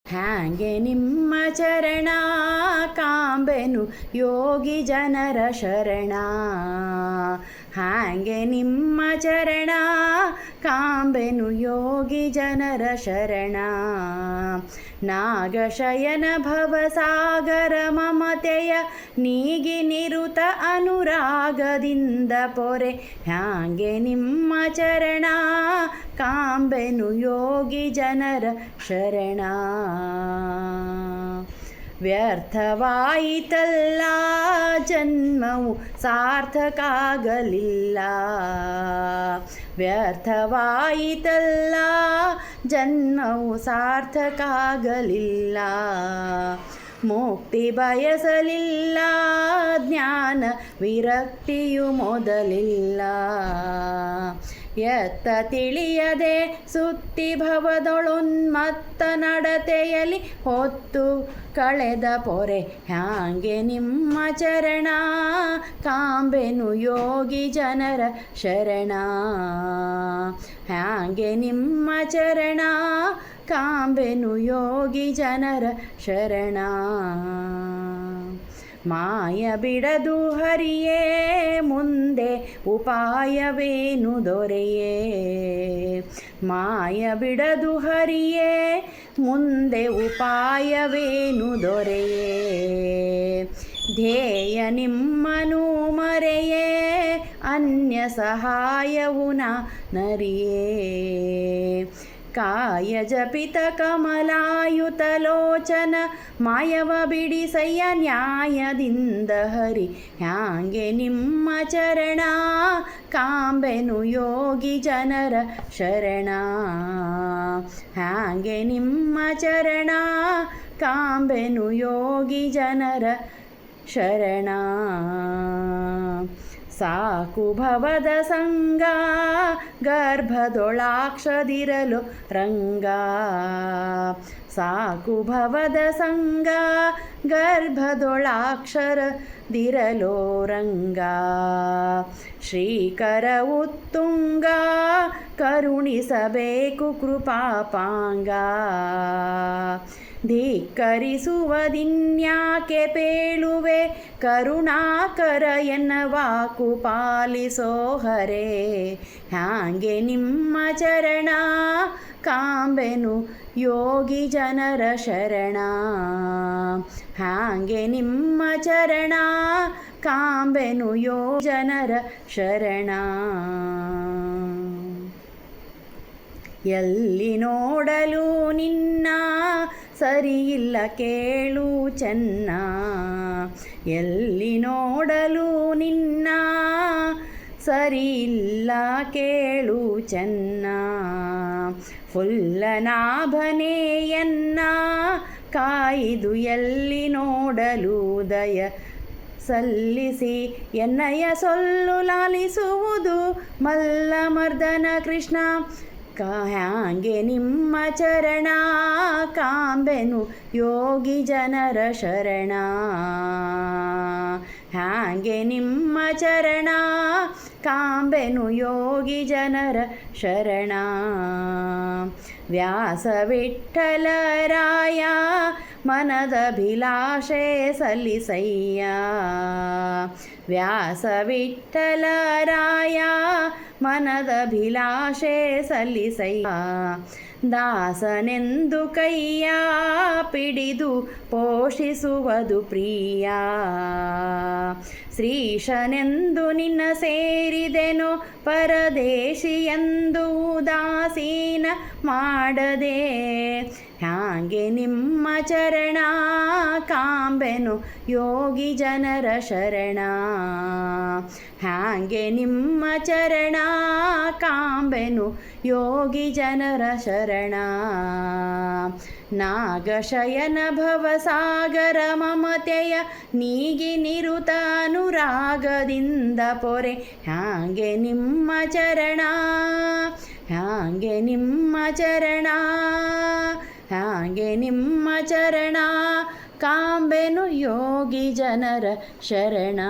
ಹ್ಯಾಂಗೆ ನಿಮ್ಮ ಚರಣ ಕಾಂಬೆನು ಯೋಗಿ ಜನರ ಶರಣ. ಹ್ಯಾಂಗೆ ನಿಮ್ಮ ಚರಣ ಕಾಂಬೆನು ಯೋಗಿ ಜನರ ಶರಣ. ನಾಗಶಯನ ಭವಸಾಗರ ಮಮತೆಯ ನೀಗಿ ನಿರುತ ಅನುರಾಗದಿಂದ ಪೊರೆ. ಹ್ಯಾಂಗೆ ನಿಮ್ಮ ಚರಣ ಕಾಂಬೆನು ಯೋಗಿ ಜನರ ಶರಣ. ವ್ಯರ್ಥವಾಯಿತಲ್ಲ ಜನ್ಮವು ಸಾರ್ಥಕಾಗಲಿಲ್ಲ. ವ್ಯರ್ಥವಾಯಿತಲ್ಲ ಜನ್ಮವು ಸಾರ್ಥಕಾಗಲಿಲ್ಲ. ಮುಕ್ತಿ ಬಯಸಲಿಲ್ಲ ಜ್ಞಾನ ವಿರಕ್ತಿಯು ಮೊದಲಿಲ್ಲ. ಎತ್ತ ತಿಳಿಯದೆ ಸುತ್ತಿ ಭವದೊಳುನ್ಮತ್ತ ನಡತೆಯಲ್ಲಿ ಹೊತ್ತು ಕಳೆದ ಪೊರೆ. ಹ್ಯಾಂಗೆ ನಿಮ್ಮ ಚರಣ ಕಾಂಬೆನು ಯೋಗಿ ಜನರ ಶರಣ. ಹ್ಯಾಂಗೆ ನಿಮ್ಮ ಚರಣ ಕಾಂಬೆನು ಯೋಗಿ ಜನರ ಶರಣ. ಮಾಯ ಬಿಡದು ಹರಿಯೇ ಮುಂದೆ ಉಪಾಯವೇನು ದೊರೆಯೇ. ಮಾಯ ಬಿಡದು ಹರಿಯೇ ಮುಂದೆ ಉಪಾಯವೇನು ದೊರೆಯೇ. ಧ್ಯೇಯ ನಿಮ್ಮನು ಮರೆಯೇ ಅನ್ಯ ಸಹಾಯವು ನರಿಯೇ. ಕಾಯ ಜಪಿತ ಕಮಲಾಯುತ ಲೋಚನ ಮಾಯವ ಬಿಡಿಸಯ್ಯ ನ್ಯಾಯದಿಂದ ಹರಿ. ಹ್ಯಾಂಗೆ ನಿಮ್ಮ ಚರಣ ಕಾಂಬೆನು ಯೋಗಿ ಜನರ ಶರಣ. ಹ್ಯಾಂಗೆ ನಿಮ್ಮ ಚರಣ ಕಾಂಬೆನು ಯೋಗಿ ಜನರ ಶರಣ. ಸಾಕು ಭವದ ಸಂಗ ಗರ್ಭದೊಳಾಕ್ಷದಿರಲು ರಂಗ. ಸಾಕು ಭವದ ಸಂಗ ಗರ್ಭದೊಳಾಕ್ಷರದಿರಲೋ ರಂಗ. ಶ್ರೀಕರ ಉತ್ತುಂಗ ಕರುಣಿಸಬೇಕು ಕೃಪಾಪಾಂಗ. ಧಿಕ್ಕರಿಸುವದಿನ್ಯಾಕೆ ಪೇಳುವೆ ಕರುಣಾಕರ ಎನ್ನ ವಾಕು ಪಾಲಿಸೋ ಹರೇ. ಹ್ಯಾಂಗೆ ನಿಮ್ಮ ಚರಣ ಕಾಂಬೆನು ಯೋಗಿ ಜನರ ಶರಣ. ಹ್ಯಾಂಗೆ ನಿಮ್ಮ ಚರಣ ಕಾಂಬೆನು ಯೋಗಿ ಜನರ ಶರಣ. ಎಲ್ಲಿ ನೋಡಲು ನಿನ್ನ ಸರಿಯಿಲ್ಲ ಕೇಳು ಚೆನ್ನ. ಎಲ್ಲಿ ನೋಡಲು ನಿನ್ನ ಸರಿಯಿಲ್ಲ ಕೇಳು ಚೆನ್ನ. ಫುಲ್ಲನಾಭನೆಯನ್ನ ಕಾಯ್ದು ಎಲ್ಲಿ ನೋಡಲು ದಯ ಸಲ್ಲಿಸಿ ಎನ್ನಯ ಸೊಲ್ಲು ಲಾಲಿಸುವುದು ಮಲ್ಲಮರ್ದನ ಕೃಷ್ಣ. ಹ್ಯಾಂಗೆ ನಿಮ್ಮ ಚರಣ ಕಾಂಬೆನು ಯೋಗಿ ಜನರ ಶರಣ. ಹ್ಯಾಂಗೆ ನಿಮ್ಮ ಚರಣ ಕಾಂಬೆನು ಯೋಗಿ ಜನರ ಶರಣ. ವ್ಯಾಸ ವಿಠ್ಠಲರಾಯ ಮನದಭಿಲಾಷೆ ಸಲ್ಲಿಸಯ್ಯ. ವ್ಯಾಸ ವಿಠ್ಠಲರಾಯ ಮನದಭಿಲಾಷೆ ಸಲ್ಲಿಸಯ್ಯ. ದಾಸನೆಂದು ಕೈಯ ಪಿಡಿದು ಪೋಷಿಸುವುದು ಪ್ರಿಯ. ಶ್ರೀಶನೆಂದು ನಿನ್ನ ಸೇರಿದೆನೋ ಪರದೇಶಿಯೆಂದು ಉದಾಸೀನ ಮಾಡದೆ. ಹ್ಯಾಂಗೆ ನಿಮ್ಮ ಚರಣ ಕಾಂಬೆನು ಯೋಗಿ ಜನರ ಶರಣ. ಹ್ಯಾಂಗೆ ನಿಮ್ಮ ಚರಣ ಕಾಂಬೆನು ಯೋಗಿ ಜನರ ಶರಣ. ನಾಗಶಯನ ಭವಸಾಗರ ಮಮತೆಯ ನೀಗಿ ನಿರುತ ಅನುರಾಗದಿಂದ ಪೊರೆ. ಹ್ಯಾಂಗೆ ನಿಮ್ಮ ಚರಣ ಹ್ಯಾಂಗೆ ನಿಮ್ಮ ಚರಣ. ಹ್ಯಾಂಗೆ ನಿಮ್ಮ ಚರಣ ಕಾಂಬೆನು ಯೋಗಿ ಜನರ ಶರಣ.